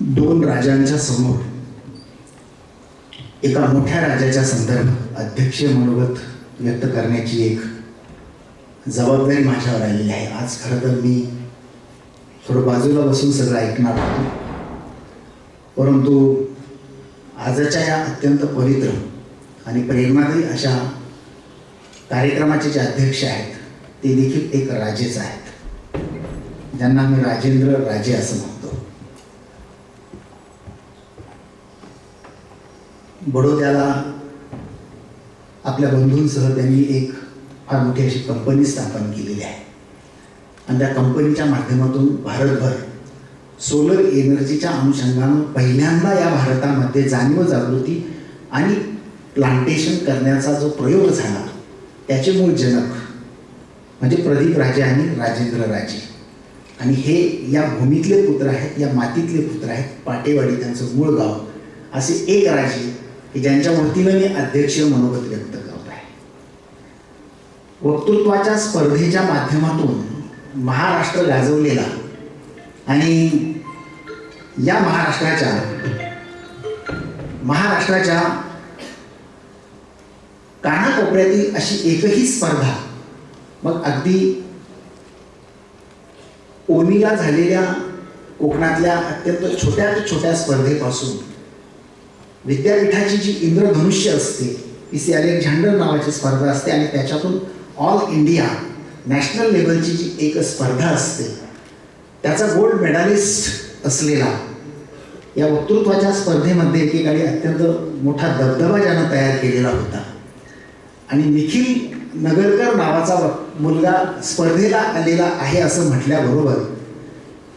दोन राजांच्या समोर एका मोठ्या राजाच्या संदर्भात अध्यक्षीय मनोगत व्यक्त करण्याची एक जबाबदारी माझ्यावर आलेली आहे. आज खरं तर मी थोडं बाजूला बसून सगळं ऐकणार होतो, परंतु आजच्या या अत्यंत पवित्र आणि प्रेरणादायी अशा कार्यक्रमाचे जे अध्यक्ष आहेत ते देखील एक राजेच आहेत, ज्यांना मी राजेंद्र राजे असं म्हणतो. बडोद्याला आपल्या बंधूंसह त्यांनी एक फार मोठी अशी कंपनी स्थापन केलेली आहे आणि त्या कंपनीच्या माध्यमातून भारतभर सोलर एनर्जीच्या अनुषंगानं पहिल्यांदा या भारतामध्ये जाणीव जागृती आणि प्लांटेशन करण्याचा जो प्रयोग झाला त्याचे मूळ जनक म्हणजे प्रदीप राजे आणि राजेंद्र राजे. आणि हे या भूमीतले पुत्र आहेत, या मातीतले पुत्र आहेत. पाटेवाडी त्यांचं मूळ गाव. असे एक राजे की ज्यांच्या वतीनं मी अध्यक्षीय मनोगत व्यक्त करत आहे. वक्तृत्वाच्या स्पर्धेच्या माध्यमातून महाराष्ट्र गाजवलेला आणि या महाराष्ट्राच्या कानाकोपऱ्यातील अशी एकही स्पर्धा, मग अगदी ओनीला झालेल्या कोकणातल्या अत्यंत छोट्यात छोट्या स्पर्धेपासून विद्यापीठाची जी इंद्रधनुष्य असते, PC अलेक्झांडर नावाची स्पर्धा असते आणि त्याच्यातून ऑल इंडिया नॅशनल लेवलची जी एक स्पर्धा असते त्याचा गोल्ड मेडलिस्ट असलेला या वक्तृत्वाच्या स्पर्धेमध्ये एकेकाळी अत्यंत मोठा दबदबा ज्यानं तयार केलेला होता. आणि निखिल नगरकर नावाचा मुलगा स्पर्धेला आलेला आहे असं म्हटल्याबरोबर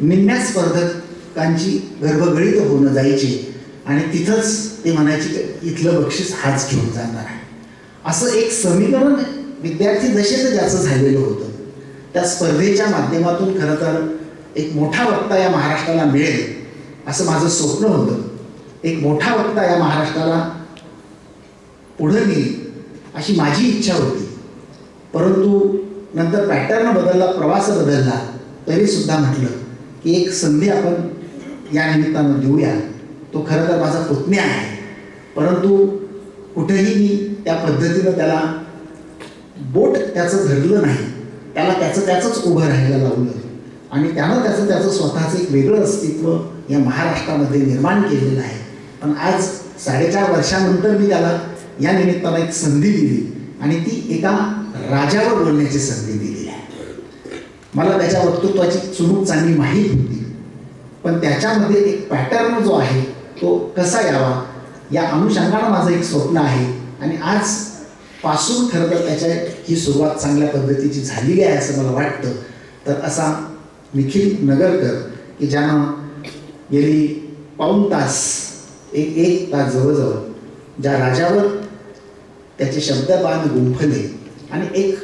निम्म्या स्पर्धकांची गर्भगळीत होणं जायची आणि तिथंच ते म्हणायचे की इथलं बक्षीस हाच घेऊन जाणार आहे. असं एक समीकरण विद्यार्थी दशेत ज्याचं झालेलं होतं. त्या स्पर्धेच्या माध्यमातून खरं तर एक मोठा वक्ता या महाराष्ट्राला मिळेल असं माझं स्वप्न होतं. एक मोठा वक्ता या महाराष्ट्राला पुढे नेईल अशी माझी इच्छा होती. परंतु नंतर पॅटर्न बदलला, प्रवास बदलला, तरीसुद्धा म्हटलं की एक संधी आपण या निमित्तानं देऊया. तो खरं तर माझा पुतण्या आहे, परंतु कुठेही मी त्या पद्धतीनं त्याला बोट त्याचं धरलं नाही. त्याला त्याचंच उभं राहायला लावलं आणि त्यानं त्याचं स्वतःचं एक वेगळं अस्तित्व या महाराष्ट्रामध्ये निर्माण केलेलं आहे. पण आज 4.5 वर्षानंतर मी त्याला या निमित्तानं एक संधी दिली आणि ती एका राजावर बोलण्याची संधी दिली आहे. मला त्याच्या वक्तृत्वाची चुणूक चांगली माहीत होती, पण त्याच्यामध्ये एक पॅटर्न जो आहे तो कसा यावा या अनुषंगानं माझं एक स्वप्न आहे. आणि आजपासून खरं तर त्याच्या ही सुरुवात चांगल्या पद्धतीची झालेली आहे असं मला वाटतं. तर असा निखिल नगरकर की ज्यानं गेली पाऊण तास एक तास जवळजवळ ज्या राजावर त्याचे शब्दबाण गुंफले आणि एक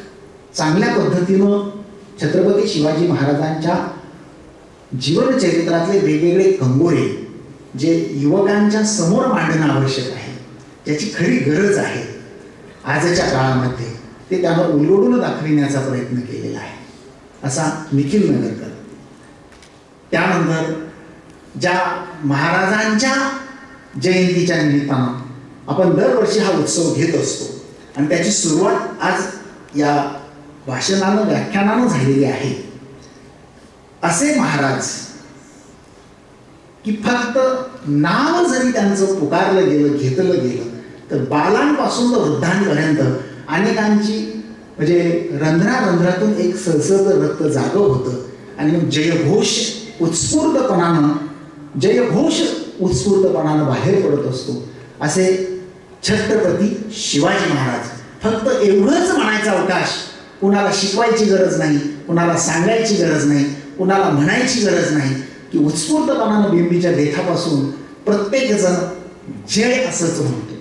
चांगल्या पद्धतीनं छत्रपती शिवाजी महाराजांच्या जीवनचरित्रातले वेगवेगळे कंगोरे जे युवकांच्या समोर मांडणं आवश्यक आहे, ज्याची खरी गरज आहे आजच्या काळामध्ये, ते त्यानं उलगडून दाखविण्याचा प्रयत्न केलेला आहे असा निखिल नगरकर. त्यानंतर ज्या महाराजांच्या जयंतीच्या निमित्तानं आपण दरवर्षी हा उत्सव घेत असतो आणि त्याची सुरुवात आज या भाषणानं व्याख्यानानं झालेली आहे. असे महाराज की फक्त नाव जरी त्यांचं पुकारलं गेलं, घेतलं गेलं तर बालांपासून तर वृद्धांपर्यंत अनेकांची म्हणजे रंध्रातून एक सळसळतं रक्त जागं होतं आणि जयघोष उत्स्फूर्तपणानं बाहेर पडत असतो. असे छत्रपती शिवाजी महाराज. फक्त एवढंच म्हणायचा अवकाश, कुणाला शिकवायची गरज नाही, कुणाला सांगायची गरज नाही, कुणाला म्हणायची गरज नाही की उत्स्फूर्तपणानं बिंबीच्या देठापासून प्रत्येकजण जय असंच म्हणतो.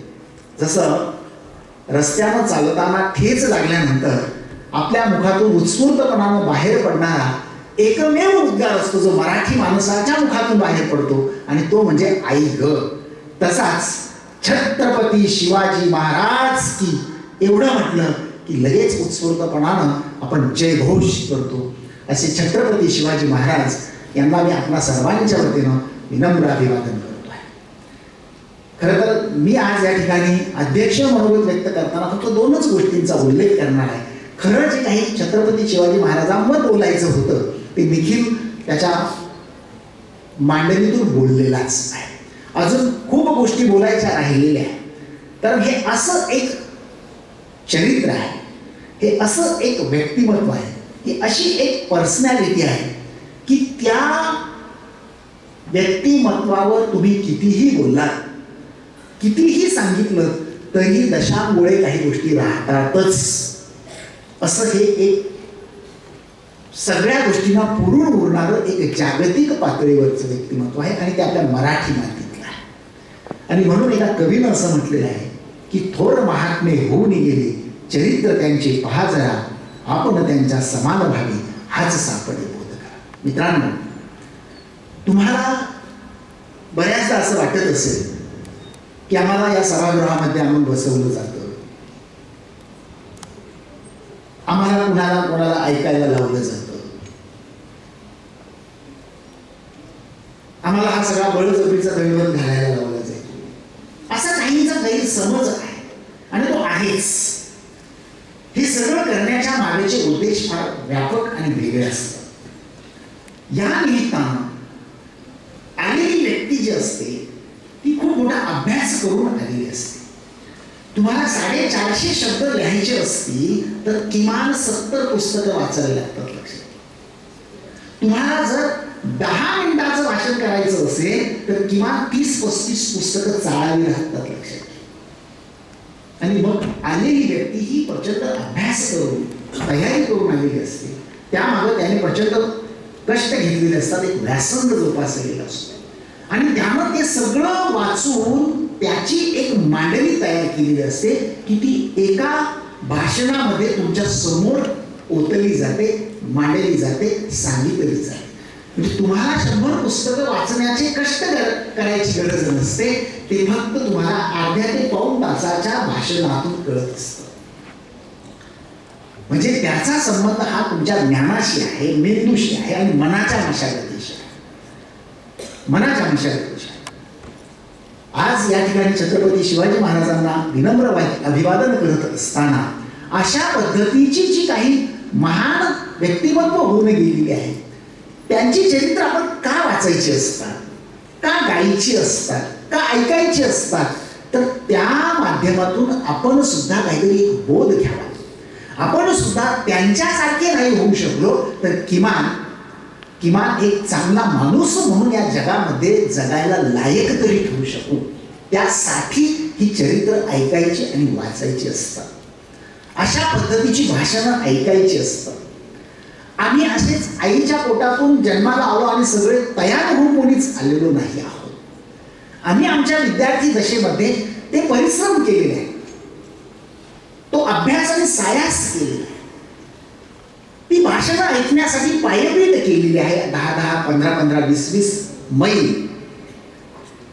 जसं रस्त्यानं चालताना ठेच लागल्यानंतर आपल्या मुखातून उत्स्फूर्तपणानं बाहेर पडणारा एकमेव उद्गार असतो जो मराठी माणसाच्या मुखातून बाहेर पडतो आणि तो म्हणजे आई ग. तसाच छत्रपती शिवाजी महाराज की एवढं म्हटलं की लगेच उत्स्फूर्तपणानं आपण जयघोष करतो. असे छत्रपती शिवाजी महाराज यांना मी आपल्या सर्वांच्या वतीनं विनम्र अभिवादन करतो आहे. खरं तर मी आज या ठिकाणी अध्यक्ष मनोगत व्यक्त करताना फक्त दोनच गोष्टींचा उल्लेख करणार आहे. खरं जे काही छत्रपती शिवाजी महाराजांवर बोलायचं होतं ते निखिल त्याच्या मांडणीतून बोललेलाच आहे. अजून खूप गोष्टी बोलायच्या राहिलेल्या आहेत. तर हे असं एक चरित्र आहे, हे असं एक व्यक्तिमत्व आहे, ही अशी एक पर्सनॅलिटी आहे की त्या व्यक्तिमत्वावर तुम्ही कितीही बोललात, कितीही सांगितलं तरी दशांमुळे काही गोष्टी राहतातच. असं हे एक सगळ्या गोष्टींना पुरून उरणारं एक जागतिक पातळीवरचं व्यक्तिमत्व आहे आणि ते आपल्या मराठी मातीतलं आहे. आणि म्हणून एका कवीनं असं म्हटलेलं आहे की थोर महात्मे होऊन गेले, चरित्र त्यांचे पहा जरा, आपण त्यांच्या समान व्हावी हाच सापडे बोध करा. मित्रांनो, तुम्हाला बऱ्याचदा असं वाटत असेल की आम्हाला या सभागृहामध्ये आणून बसवलं जातं, आम्हाला कोणाला ऐकायला लावलं जातं, आम्हाला हा सगळा बळजबरीचा दैवत घालायला लावला जाईल, असा काहींचा गैरसमज आहे आणि तो आहेच. हे सगळं करण्याच्या मागेचे उद्देश फार व्यापक आणि वेगळे असतात. या निमित्तानं आलेली व्यक्ती जी असते ती खूप मोठा अभ्यास करून आलेली असते. तुम्हाला 450 शब्द लिहायचे असतील तर किमान 70 पुस्तकं वाचावी लागतात. लक्षात, तुम्हाला जर 10 मिनिटाचं भाषण करायचं असेल तर किमान 30-35 पुस्तकं चाळावी लागतात. लक्षात, आणि मग आलेली व्यक्ती ही प्रचंड अभ्यास करून तयारी करून आलेली असते. त्यामागे त्याने प्रचंड कष्ट घेतलेले असतात, एक व्यासंग जोपासलेला असतो आणि त्यानं ते सगळं वाचून त्याची एक मांडणी तयार केलेली असते की ती एका भाषणामध्ये तुमच्या समोर ओतली जाते, मांडली जाते, सांगितली जाते. म्हणजे तुम्हाला 100 पुस्तकं वाचण्याचे कष्ट करायची गरज नसते, ते फक्त तुम्हाला अर्ध्या ते पाऊण तासाच्या भाषणातून कळत असतं. म्हणजे त्याचा संबंध हा तुमच्या ज्ञानाशी आहे, मेंदूशी आहे आणि मनाच्या मशागतीशी आहे. मनाच्या मशागतीशी आहे. आज या ठिकाणी छत्रपती शिवाजी महाराजांना विनम्र अभिवादन करत असताना अशा पद्धतीची जी काही महान व्यक्तिमत्व होऊन गेलेली आहे त्यांची चरित्र आपण का वाचायची असतात, का गायची असतात, का ऐकायची असतात, तर त्या माध्यमातून आपण सुद्धा काहीतरी एक बोध घ्यावा. आपण सुद्धा त्यांच्यासारखे नाही होऊ शकलो तर किमान एक चांगला माणूस म्हणून या जगामध्ये जगायला लायक तरी ठेवू शकू. त्यासाठी ही चरित्र ऐकायची आणि वाचायची असतात. अशा पद्धतीची भाषणं ऐकायची असतात. आम्ही असेच आईच्या पोटातून जन्माला आलो आणि सगळे तयार होऊन कोणीच आलेलो नाही आहोत. आम्ही आमच्या विद्यार्थी दशेमध्ये ते परिश्रम केलेले आहे, तो अभ्यास आणि सायास केलेला आहे, ती भाषणं ऐकण्यासाठी पायपीट केलेली आहे. 10-10, 15-15, 20-20 मैल.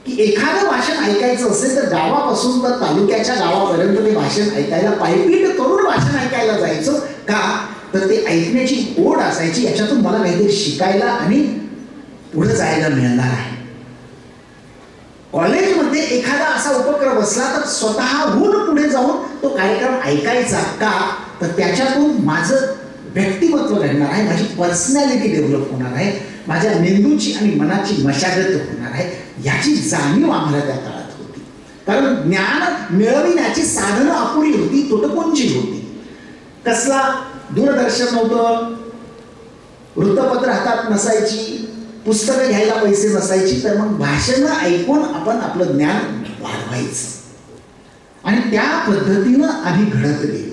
की एखादं भाषण ऐकायचं असेल तर गावापासून तर तालुक्याच्या गावापर्यंत ते भाषण ऐकायला पायपीट करून भाषण ऐकायला जायचं. का तर ते ऐकण्याची ओढ असायची, याच्यातून मला काहीतरी शिकायला आणि पुढे जायला मिळणार आहे. कॉलेजमध्ये एखादा असा उपक्रम असला तर स्वतःहून पुढे जाऊन तो कार्यक्रम ऐकायचा. का तर त्याच्यातून माझं व्यक्तिमत्व घडणार आहे, माझी पर्सनॅलिटी डेव्हलप होणार आहे, माझ्या मेंदूची आणि मनाची मशागत होणार आहे, याची जाणीव आम्हाला त्या काळात होती. कारण ज्ञान मिळविण्याची साधनं अपुरी होती, तुटपुंजी होती. कसला दूरदर्शन नव्हतं, वृत्तपत्र हातात नसायची, पुस्तकं घ्यायला पैसे नसायची, तर मग भाषणं ऐकून आपण आपलं ज्ञान वाढवायचं आणि त्या पद्धतीनं आम्ही घडत गेलो.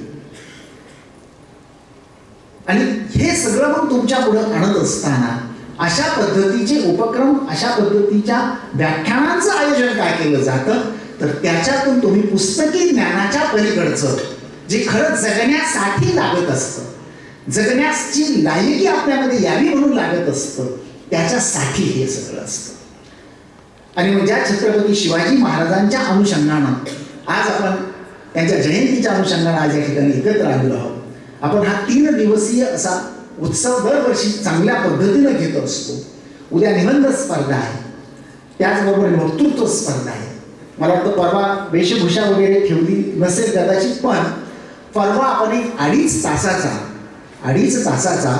आणि हे सगळं मग तुमच्या पुढे आणत असताना अशा पद्धतीचे उपक्रम, अशा पद्धतीच्या व्याख्यानांचं आयोजन काय केलं जातं तर त्याच्यातून तुम्ही पुस्तकी ज्ञानाच्या पलीकडचं जे खरं जगण्यासाठी लागत असतं, जगण्याची लायकी आपल्यामध्ये यावी म्हणून लागत असतं, त्याच्यासाठी हे सगळं असतं. आणि मग ज्या छत्रपती शिवाजी महाराजांच्या अनुषंगानं आज आपण त्यांच्या जयंतीच्या अनुषंगानं आज या ठिकाणी एकत्र आलेलो आहोत. आपण हा 3 दिवसीय असा उत्सव दरवर्षी चांगल्या पद्धतीनं घेत असतो. उद्या निबंध स्पर्धा आहे, त्याचबरोबर वक्तृत्व स्पर्धा आहे. मला वाटतं परवा वेशभूषा वगैरे ठेवली नसेल कदाचित, पण परवा आपण एक अडीच तासाचा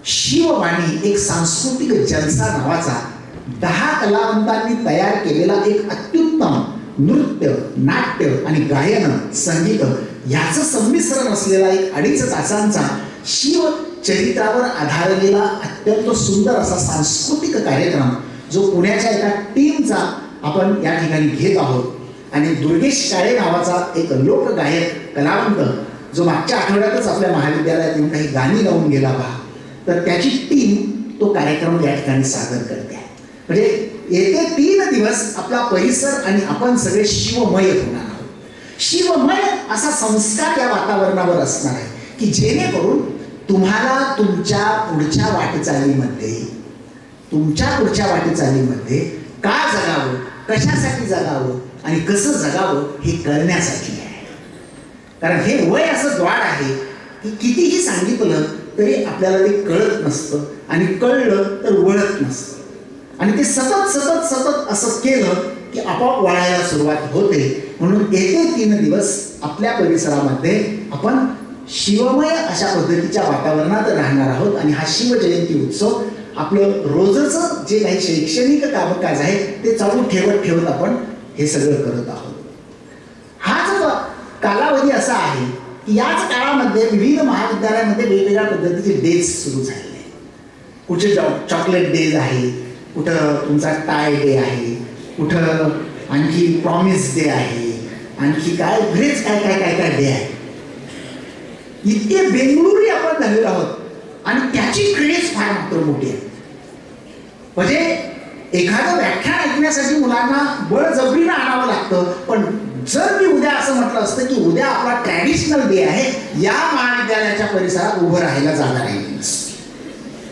शिववाणी एक सांस्कृतिक जलसा नावाचा 10 कलावंतांनी तयार केलेला एक अत्युत्तम नृत्य, नाट्य आणि गायन, संगीत याचं संमिश्रण असलेला एक 2.5 तासांचा शिवचरित्रावर आधारलेला अत्यंत सुंदर असा सांस्कृतिक कार्यक्रम जो पुण्याच्या एका टीमचा आपण या ठिकाणी घेत आहोत. आणि दुर्गेश काळे नावाचा एक लोकगायक कलावंत जो मागच्या आठवड्यातच आपल्या महाविद्यालयात येऊन काही गाणी गाऊन गेला पहा, तर त्याची टीम तो कार्यक्रम या ठिकाणी सादर करते आहे. म्हणजे येते 3 दिवस आपला परिसर आणि आपण सगळे शिवमय होणार आहोत. शिवमय असा संस्कार या वातावरणावर असणार आहे की जेणेकरून तुम्हाला तुमच्या पुढच्या वाटचालीमध्ये का जगावं, कशासाठी जगावं आणि कसं जगावं हे कळण्यासाठी आहे. कारण हे वय असं द्वार आहे की कितीही सांगितलं तरी आपल्याला ते कळत नसतं आणि कळलं तर वळत नसतं. आणि ते सतत असं केलं की आपोआप वळायला सुरुवात होते. म्हणून येते 3 दिवस आपल्या परिसरामध्ये आपण शिवमय अशा पद्धतीच्या वातावरणात राहणार आहोत. आणि हा शिवजयंती उत्सव आपलं रोजचं जे काही शैक्षणिक कामकाज आहे ते चालू ठेवत आपण हे सगळं करत आहोत. हा जो कालावधी असा आहे की याच काळामध्ये विविध महाविद्यालयामध्ये वेगवेगळ्या पद्धतीचे डेज सुरू झालेले आहेत. कुठे चॉकलेट डेज आहे, कुठं तुमचा टाय डे आहे, कुठं आणखी प्रॉमिस डे आहे, आणखी काय बरेच काय डे आहे. इतके बेंगळुरी आपण झालेलो आहोत आणि त्याची क्रेज फार मात्र मोठी आहे. म्हणजे एखादं व्याख्यान ऐकण्यासाठी मुलांना बळजबरीनं आणावं लागतं. पण जर मी उद्या असं म्हटलं असतं की उद्या आपला ट्रॅडिशनल डे आहे, या महाविद्यालयाच्या परिसरात उभं राहायला जागा राहिली नसते.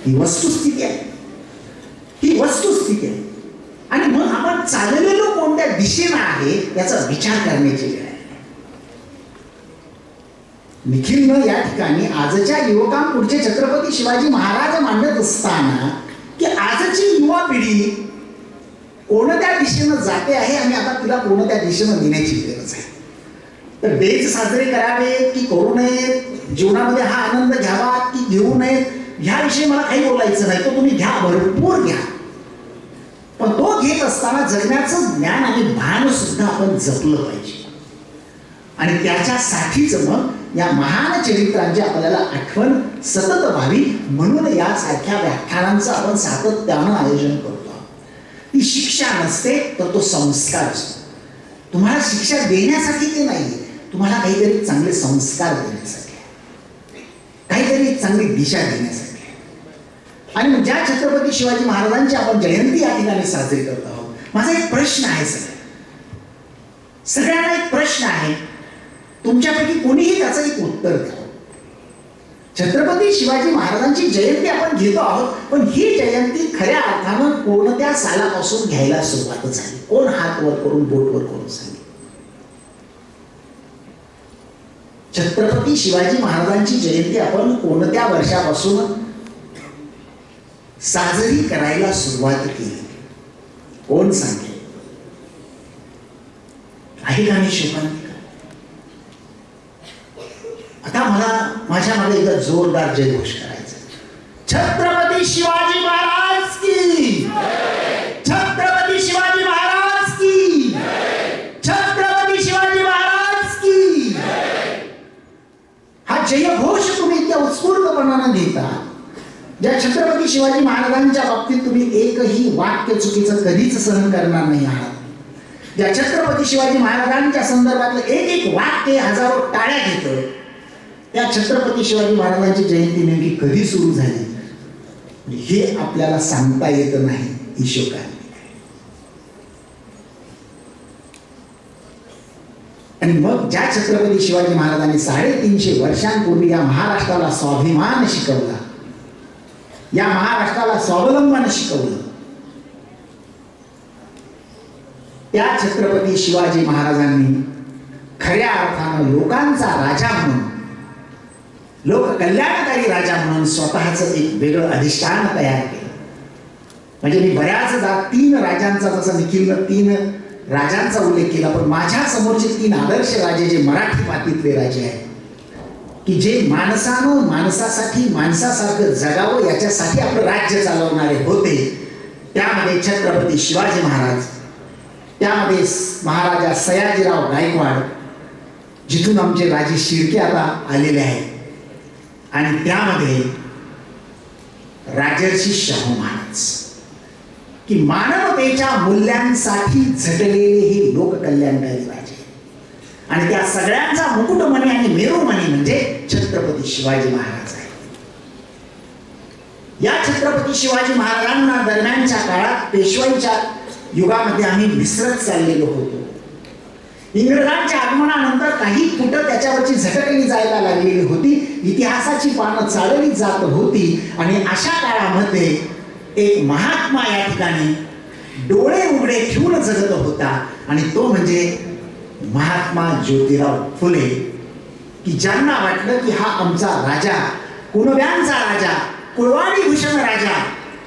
ही वस्तुस्थिती आहे. आणि मग आपण चाललेलो कोणत्या दिशेनं आहे याचा विचार करण्याची वेळ आहे. निखिलनं या ठिकाणी आजच्या युवकांपुढचे छत्रपती शिवाजी महाराज मांडत असताना की आजची युवा पिढी कोणत्या दिशेनं जाते आहे आणि आता तिला कोणत्या दिशेनं नेण्याची गरज आहे. तर डेज साजरे करावे की करू नयेत, जीवनामध्ये हा आनंद घ्यावा की घेऊ नयेत, ह्याविषयी मला काही बोलायचं नाही. तो तुम्ही घ्या, भरपूर घ्या. पण तो घेत असताना जगण्याचं ज्ञान आणि भान सुद्धा आपण जपलं पाहिजे. आणि त्याच्यासाठीच मग या महान चरित्रांची आपल्याला आठवण सतत व्हावी म्हणून यासारख्या व्याख्यानांचं आपण सातत्यानं आयोजन करतो. ती शिक्षा नसते तर तो संस्कार असतो. तुम्हाला शिक्षा देण्यासाठी ते नाहीये, तुम्हाला काहीतरी चांगले संस्कार देण्यासाठी, काहीतरी चांगली दिशा देण्यासाठी. आणि ज्या छत्रपती शिवाजी महाराजांची आपण जयंती या ठिकाणी साजरी करत आहोत, माझा एक प्रश्न आहे, सगळ्यांना एक प्रश्न आहे, तुमच्यापैकी कोणीही त्याचं एक उत्तर द्या. छत्रपती शिवाजी महाराजांची जयंती आपण घेतो आहोत, पण ही जयंती खऱ्या अर्थानं कोणत्या सालापासून घ्यायला सुरुवात झाली? कोण हात वर करून बोट वर करून सांगे. छत्रपती शिवाजी महाराजांची जयंती आपण कोणत्या वर्षापासून साजरी करायला सुरुवात केली? कोण सांगेल? आहे का हिशोबाने? आता मला माझ्या मागे एकदा जोरदार जयघोष करायचा. छत्रपती शिवाजी महाराज की, छत्रपती शिवाजी महाराज की, छत्रपती शिवाजी महाराज की. हा जयघोष तुम्ही इतक्या उत्स्फूर्तपणाने घेता. ज्या छत्रपती शिवाजी महाराजांच्या बाबतीत तुम्ही एकही वाक्य चुकीचं कधीच सहन करणार नाही आहात. ज्या छत्रपती शिवाजी महाराजांच्या संदर्भातलं एक वाक्य हजारो टाळ्या घेतं, त्या छत्रपती शिवाजी महाराजांची जयंती नेमकी कधी सुरू झाली हे आपल्याला सांगता येत नाही हिशोबाने. आणि मग ज्या छत्रपती शिवाजी महाराजांनी 350 वर्षांपूर्वी या महाराष्ट्राला स्वाभिमान शिकवला, या महाराष्ट्राला स्वावलंबन शिकवलं, त्या छत्रपती शिवाजी महाराजांनी खऱ्या अर्थानं लोकांचा राजा म्हणून, लोक कल्याणकारी राजा म्हणून स्वतःचं एक वेगळं अधिष्ठान तयार केलं. म्हणजे मी बऱ्याचदा 3 राजांचा, जसं निखिलनं 3 राजांचा उल्लेख केला, पण माझ्या समोरचे 3 आदर्श राजे जे मराठी मातीतले राजे आहेत की जे माणसानं माणसासाठी माणसासारखं जगावं याच्यासाठी आपलं राज्य चालवणारे होते, त्यामध्ये छत्रपती शिवाजी महाराज, त्यामध्ये महाराजा सयाजीराव गायकवाड, जिथून आमचे राजे शिर्के आता आलेले आहेत, आणि त्यामध्ये राजर्षी शाहू महाराज, की मानवतेच्या मूल्यांसाठी झटलेले हे लोककल्याणकारी राजे, आणि त्या सगळ्यांचा मुकुटमणी आणि मेरुमणी म्हणजे छत्रपती शिवाजी महाराज आहे. या छत्रपती शिवाजी महाराजांना दरम्यानच्या काळात पेशवाईच्या युगामध्ये आम्ही विसरत चाललेलो होतो. इंग्रजांच्या आगमनानंतर काही फुटं त्याच्यावरची झटकली जायला लागलेली होती, इतिहासाची पानं चालवली जात होती, आणि अशा काळामध्ये एक महात्मा या ठिकाणी डोळे उघडे ठेवून जगत होता, आणि तो म्हणजे महात्मा ज्योतिराव फुले, की ज्यांना वाटलं की हा आमचा राजा, कुणब्यांचा राजा, कुळवाडी भूषण राजा,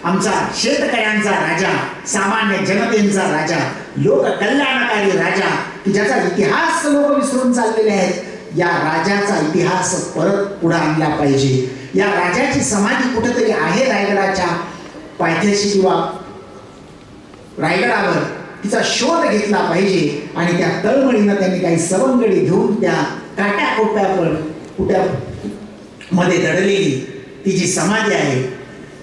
आमचा शेतकऱ्यांचा राजा, सामान्य जनतेचा राजा, लोककल्याणकारी राजा, की ज्याचा इतिहास लोक विसरून चाललेले आहेत, या राजाचा इतिहास परत पुढे आणला पाहिजे. या राजाची समाधी कुठेतरी आहे रायगडाच्या पायथ्याशी किंवा रायगडावर, तिचा शोध घेतला पाहिजे, आणि त्या तळमळीनं त्यांनी काही सवंगडी घेऊन त्या कुट्या मध्ये दडलेली ती जी समाधी आहे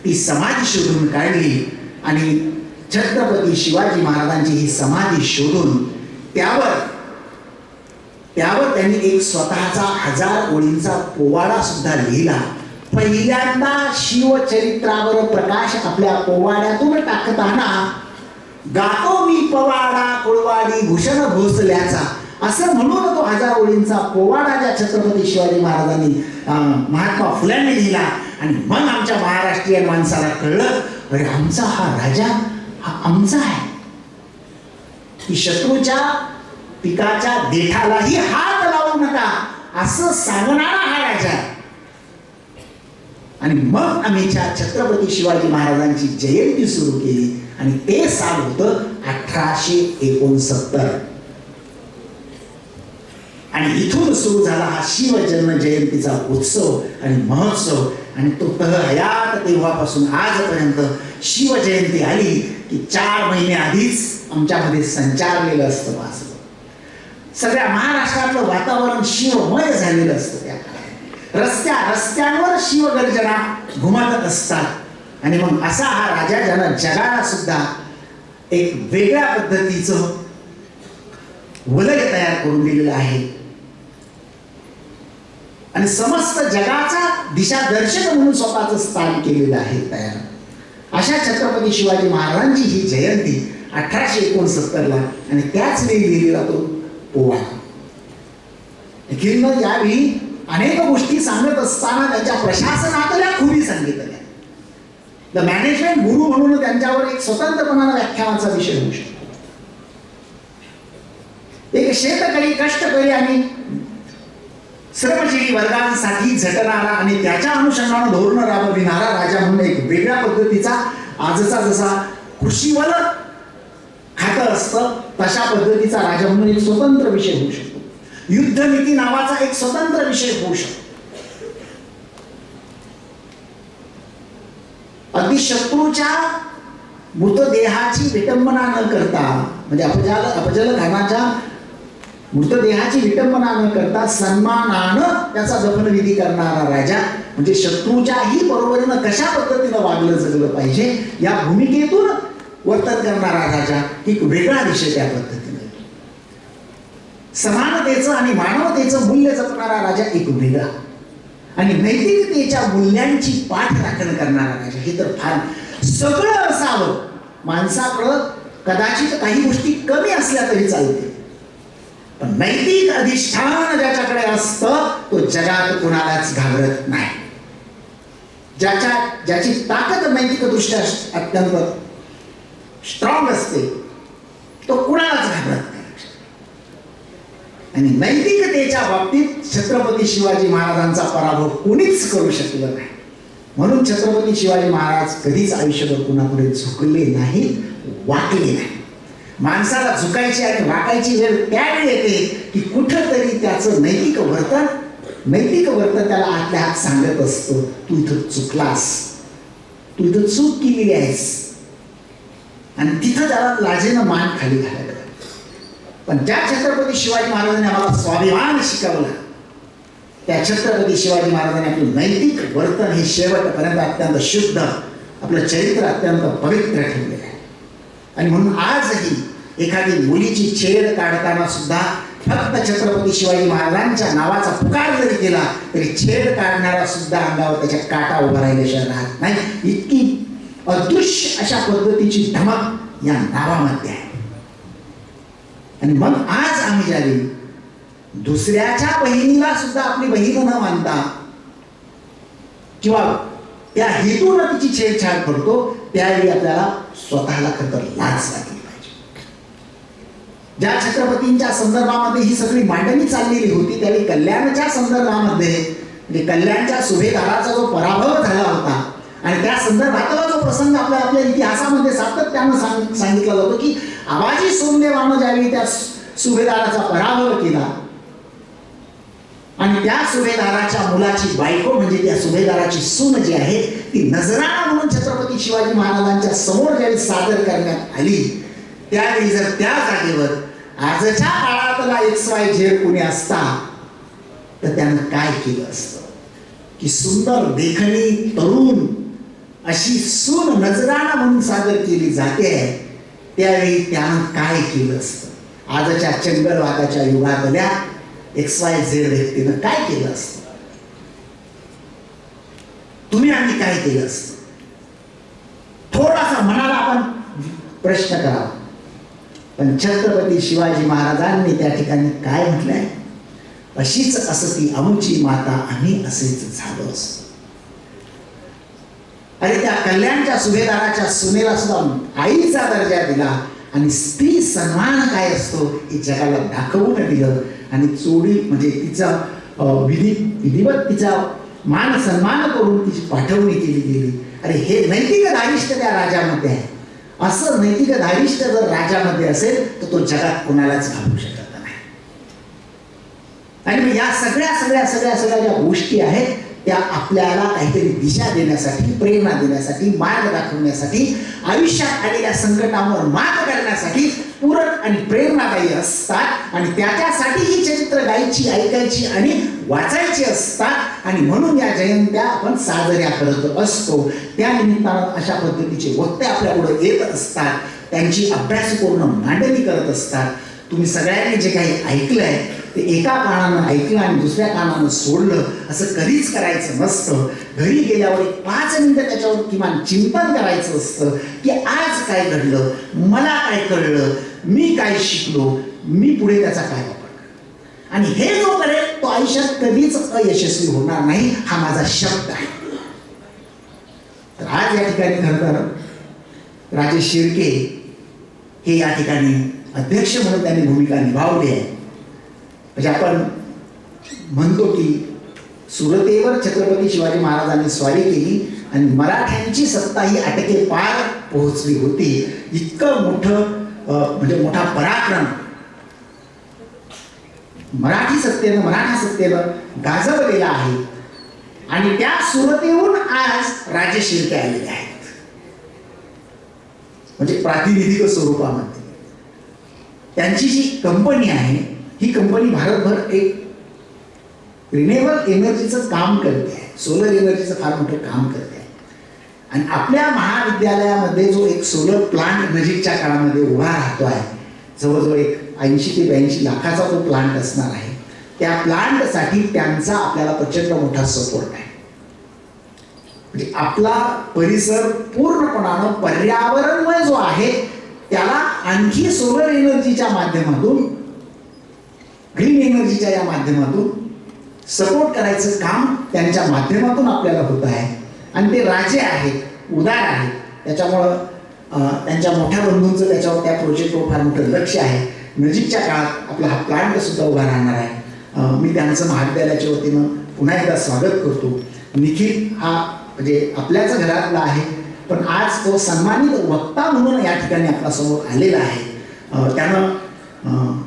ती समाधी शोधून काढली, आणि छत्रपती शिवाजी महाराजांची ही समाधी शोधून त्यावर त्यांनी एक स्वतःचा 1000 ओळींचा पोवाडा सुद्धा लिहिला. पहिल्यांदा शिवचरित्रावर प्रकाश आपल्या पोवाड्यातून टाकताना गातो मी पवाडा कुळवाडी भूषण भोसल्याचा, असं म्हणून तो 1000 ओळींचा पोवाडा ज्या छत्रपती शिवाजी महाराजांनी महात्मा फुल्यांनी लिहिला. आणि मग आमच्या महाराष्ट्रीयन माणसाला कळलं, अरे आमचा हा राजा हा आमचा आहे, की शत्रूच्या पिकाच्या देठालाही हात लावू नका असं सांगणारा हा राजा आहे. आणि मग आम्ही छत्रपती शिवाजी महाराजांची जयंती सुरू केली, आणि ते साल होतं 1869, आणि इथून सुरू झाला हा शिवजन्म जयंतीचा उत्सव आणि महोत्सव, आणि तो हयात तेव्हापासून आजपर्यंत शिवजयंती आली की 4 महिने आधीच आमच्यामध्ये संचारलेलं असतं. वाचलं सगळ्या महाराष्ट्रातलं वातावरण शिवमय झालेलं असतं. त्या रस्त्यांवर शिवगर्जना घुमत असतात, आणि मग असा हा राजा ज्यानं जगाला सुद्धा एक वेगळ्या पद्धतीचं वलय तयार करून दिलेलं आहे, आणि समस्त जगाचा दिशादर्शक म्हणून स्वतःचं स्थान केलेलं आहे तयार. अशा छत्रपती शिवाजी महाराजांची ही जयंती 1869ला, आणि त्याच वेळी लिहिलेला तो पोवाडा. निखिलनं यावेळी अनेक गोष्टी सांगत असताना त्यांच्या प्रशासनातल्या खुबी सांगितल्या. द मॅनेजमेंट गुरु म्हणून त्यांच्यावर एक स्वतंत्रपणाने व्याख्यानाचा विषय होऊ शकतो. एक शेतकरी, कष्टकरी आणि श्रमजीवी वर्गांसाठी झटणारा आणि त्याच्या अनुषंगाने धोरण राबविणारा राजा म्हणून एक वेगळ्या पद्धतीचा, आजचा जसा कृषीवर खातं असतं तशा पद्धतीचा राजा म्हणून एक स्वतंत्र विषय होऊ शकतो. युद्धनीती नावाचा एक स्वतंत्र विषय होऊ शकतो. अगदी शत्रूच्या मृतदेहाची विटंबना न करता, म्हणजे अफजल खानाच्या मृतदेहाची विटंबना न करता सन्मानानं त्याचा दफनविधी करणारा राजा, म्हणजे शत्रूच्याही बरोबरीनं कशा पद्धतीनं वागलं जगलं पाहिजे या भूमिकेतून वर्तन करणारा राजा, एक वेगळा विषय त्या पद्धतीने. समानतेचं आणि मानवतेचं मूल्य जपणारा राजा एक वेगळा, आणि नैतिकतेच्या मूल्यांची पाठराखण करणारा राजा, हे तर फार. सगळं असावं माणसाकडं, कदाचित काही गोष्टी कमी असल्या तरी चालते, पण नैतिक अधिष्ठान ज्याच्याकडे असतं तो जगात कुणालाच घाबरत नाही. ज्याची ताकद नैतिक दृष्ट्या अत्यंत स्ट्रॉंग असते तो कुणालाच घाबरत नाही. आणि नैतिकतेच्या बाबतीत छत्रपती शिवाजी महाराजांचा पराभव कोणीच करू शकलं नाही. म्हणून छत्रपती शिवाजी महाराज कधीच आयुष्यभर कुणापुढे झुकले नाहीत, वाकले नाही. माणसाला झुकायची आणि वाकायची वेळ त्यावेळी येते की कुठंतरी त्याचं नैतिक वर्तन त्याला आतल्या आत सांगत असतो, तू इथं चुकलास, तू इथं चूक केलेली आहेस, आणि तिथं त्याला लाजेनं मान खाली घालायला. पण ज्या छत्रपती शिवाजी महाराजांनी आम्हाला स्वाभिमान शिकवला, त्या छत्रपती शिवाजी महाराजांनी आपलं नैतिक वर्तन हे शेवटपर्यंत अत्यंत शुद्ध, आपलं चरित्र अत्यंत पवित्र ठेवलेलं आहे. आणि म्हणून आजही एखादी मुलीची छेड काढताना सुद्धा फक्त छत्रपती शिवाजी महाराजांच्या नावाचा पुकार जरी केला तरी छेड काढणारा सुद्धा अंगावर त्याच्या काटा उभा राहिल्याशिवाय राहत नाही. इतकी अदृश्य अशा पद्धतीची धमक या नावामध्ये आहे. आणि मग आज आम्ही ज्यावेळी दुसऱ्याच्या बहिणीला सुद्धा आपली बहीण न मानता किंवा त्या हेतून तिची छेडछाड करतो, त्यावेळी आपल्याला स्वतःला खरं तर लाज वाटली पाहिजे. ज्या छत्रपतींच्या संदर्भामध्ये ही सगळी मांडणी चाललेली होती त्यावेळी कल्याणच्या संदर्भामध्ये म्हणजे कल्याणच्या सुभेदाराचा जो पराभव झाला होता आणि त्या संदर्भातला जो प्रसंग आपल्या इतिहासामध्ये सातत्यानं सांगितला जातो की आबाजी सोमदेवानं ज्यावेळी त्या सुभेदाराचा पराभव केला आणि त्या सुभेदाराच्या मुलाची बायको म्हणजे त्या सुभेदाराची सून जी आहे ती नजराणा म्हणून छत्रपती शिवाजी महाराजांच्या समोर ज्यावेळी सादर करण्यात आली, त्यावेळी जर त्या जागेवर आजच्या काळातला XYZ कोणी असता तर त्यानं काय केलं असतं की सुंदर देखणी तरुण अशी सून नजराणा म्हणून सादर केली जाते, त्यावेळी त्यानं काय केलं असतं. आजच्या चंगळवादाच्या युगातल्या XYZ व्यक्तीनं काय केलं असतं, तुम्ही आम्ही काय केलं असतं. थोडासा मनाला आपण प्रश्न करावा. पण छत्रपती शिवाजी महाराजांनी त्या ठिकाणी काय म्हटलंय, अशीच असती आमची माता आम्ही असेच झालो असतो. अरे त्या कल्याणच्या सुभेदाराच्या सुनेला सुद्धा आईचा दर्जा दिला आणि स्त्री सन्मान काय असतो हे जगाला दाखवून दिलं आणि चोडी म्हणजे तिचा विधिवत तिचा मान सन्मान करून तिची पाठवणी केली गेली. अरे हे नैतिक धारिष्ट त्या राजामध्ये आहे. असं नैतिक धारिष्ट जर राजामध्ये असेल तर तो जगात कोणालाच घालू शकत नाही. आणि या सगळ्या ज्या गोष्टी आहेत त्या आपल्याला काहीतरी दिशा देण्यासाठी, प्रेरणा देण्यासाठी, मार्ग दाखवण्यासाठी, आयुष्यात आलेल्या संकटांवर मात करण्यासाठी पूरक आणि प्रेरणादायी असतात. आणि त्याच्यासाठी ही चरित्र गायची, ऐकायची आणि वाचायची असतात. आणि म्हणून या जयंत्या आपण साजऱ्या करत असतो. त्या निमित्तानं अशा पद्धतीचे वक्ते आपल्यापुढे येत असतात, त्यांची अभ्यासपूर्ण मांडणी करत असतात. तुम्ही सगळ्यांनी जे काही ऐकलंय ते एका कानानं ऐकलं आणि दुसऱ्या कानानं सोडलं असं कधीच करायचं नसतं. घरी गेल्यावर 5 मिनिटं त्याच्यावर किमान चिंतन करायचं असतं की आज काय घडलं, मला काय कळलं, मी काय शिकलो, मी पुढे त्याचा काय वापर. आणि हे जो करेल तो आयुष्यात कधीच अयशस्वी होणार नाही, हा माझा शब्द आहे. तर आज या ठिकाणी खरं तर राजेश शिर्के हे या ठिकाणी अध्यक्ष म्हणून त्यांनी भूमिका निभावली आहे. म्हणजे आपण म्हणतो की सुरतेवर छत्रपती शिवाजी महाराजांनी स्वारी केली आणि मराठ्यांची सत्ता ही आटके पार पोहोचली होती. इतकं मोठं म्हणजे मोठा पराक्रम मराठा सत्तेनं गाजवलेला आहे. आणि त्या सुरतेहून आज राजे शिर्के आलेले आहेत, म्हणजे प्रातिनिधिक स्वरूपामध्ये. त्यांची जी कंपनी आहे ही कंपनी भारतभर एक रिन्युएबल एनर्जीचं काम करते आहे, सोलर एनर्जीचं फार मोठं काम करते आहे. आणि आपल्या महाविद्यालयामध्ये जो एक सोलर प्लांट नजीकच्या काळामध्ये उभा राहतो आहे, जवळजवळ एक 80 ते 82 लाखाचा तो प्लांट असणार आहे. त्या प्लांटसाठी त्यांचा आपल्याला प्रचंड मोठा सपोर्ट आहे. म्हणजे आपला परिसर पूर्णपणानं पर्यावरणमय जो आहे त्याला आणखी सोलर एनर्जीच्या माध्यमातून, ग्रीन एनर्जीच्या या माध्यमातून सपोर्ट करायचं काम त्यांच्या माध्यमातून आपल्याला होत आहे. आणि ते राजे आहेत, उदार आहेत, त्याच्यामुळं त्यांच्या मोठ्या बंधूंचं त्याच्यावर त्या प्रोजेक्टवर फार मोठं लक्ष आहे. नजीकच्या काळात आपला हा प्लांट सुद्धा उभा राहणार आहे. मी त्यांचं महाविद्यालयाच्या वतीनं पुन्हा एकदा स्वागत करतो. निखिल हा म्हणजे आपल्याच घरातला आहे, पण आज तो सन्मानित वक्ता म्हणून या ठिकाणी आपल्यासमोर आलेला आहे. त्यानं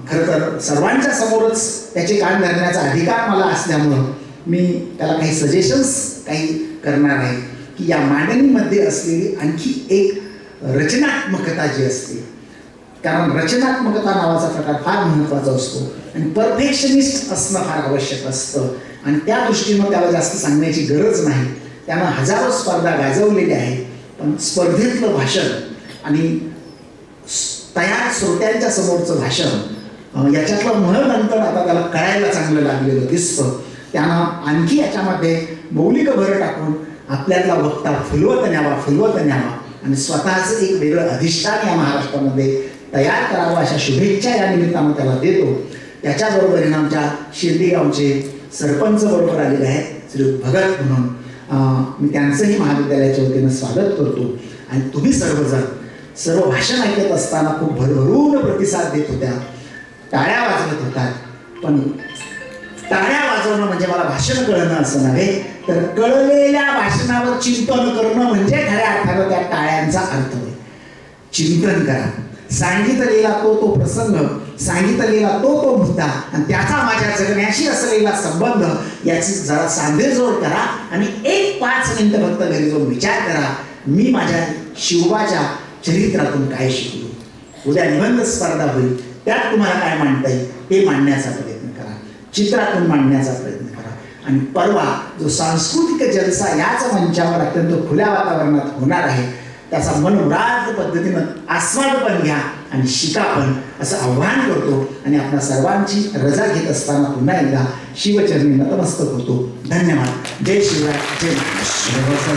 खरं तर सर्वांच्या समोरच त्याचे कान धरण्याचा अधिकार मला असल्यामुळं मी त्याला काही सजेशन्स काही करणार आहे की या मांडणीमध्ये असलेली आणखी एक रचनात्मकता जी असते, कारण रचनात्मकता नावाचा प्रकार फार महत्त्वाचा असतो आणि परफेक्शनिस्ट असणं फार आवश्यक असतं आणि त्या दृष्टीनं त्याला जास्त सांगण्याची गरज नाही. त्यानं हजारो स्पर्धा गाजवलेल्या आहेत, पण स्पर्धेतलं भाषण आणि तयार श्रोत्यांच्या समोरचं भाषण याच्यातलं महनंतर आता त्याला कळायला चांगलं लागलेलं दिसतं. त्यानं आणखी याच्यामध्ये मौलिक भर टाकून आपल्यातला वक्ता फुलवत न्यावा आणि स्वतःचं एक वेगळं अधिष्ठान या महाराष्ट्रामध्ये तयार करावं अशा शुभेच्छा या निमित्तानं त्याला देतो. त्याच्याबरोबरीनं आमच्या शिर्डीगावचे सरपंच बरोबर आलेले आहेत श्री भगत म्हणून, मी त्यांचंही महाविद्यालयाच्या वतीनं स्वागत करतो. आणि तुम्ही सर्व भाषण ऐकत असताना खूप भरभरून प्रतिसाद देत होत्या, टाळ्या वाजवत होतात. पण टाळ्या वाजवणं म्हणजे मला भाषण कळणं असं नव्हे, तर कळलेल्या भाषणावर चिंतन करणं म्हणजे खऱ्या अर्थानं त्या टाळ्यांचा अर्थ होय. चिंतन करा, सांगितलेला तो प्रसंग, सांगितलेला तो मुद्दा आणि त्याचा माझ्या जगण्याशी असलेला संबंध याची जरा सांधेजोड करा आणि 1-5 मिनिटं फक्त घरी जाऊन विचार करा, मी माझ्या शिवबाच्या चरित्रातून काय शिकलो. उद्या निबंध स्पर्धा होईल, त्यात तुम्हाला काय मांडता येईल ते मांडण्याचा प्रयत्न करा, चित्रातून मांडण्याचा प्रयत्न करा. आणि परवा जो सांस्कृतिक जलसा याच मंचावर अत्यंत खुल्या वातावरणात होणार आहे, त्याचा मनोराज्य पद्धतीनं आस्वाद पण घ्या आणि शिका पण, असं आव्हान करतो. आणि आपल्या सर्वांची रजा घेत असताना पुन्हा एकदा शिवचरणी नतमस्तक होतो. धन्यवाद. जय शिवराय, जय महाराष्ट्र.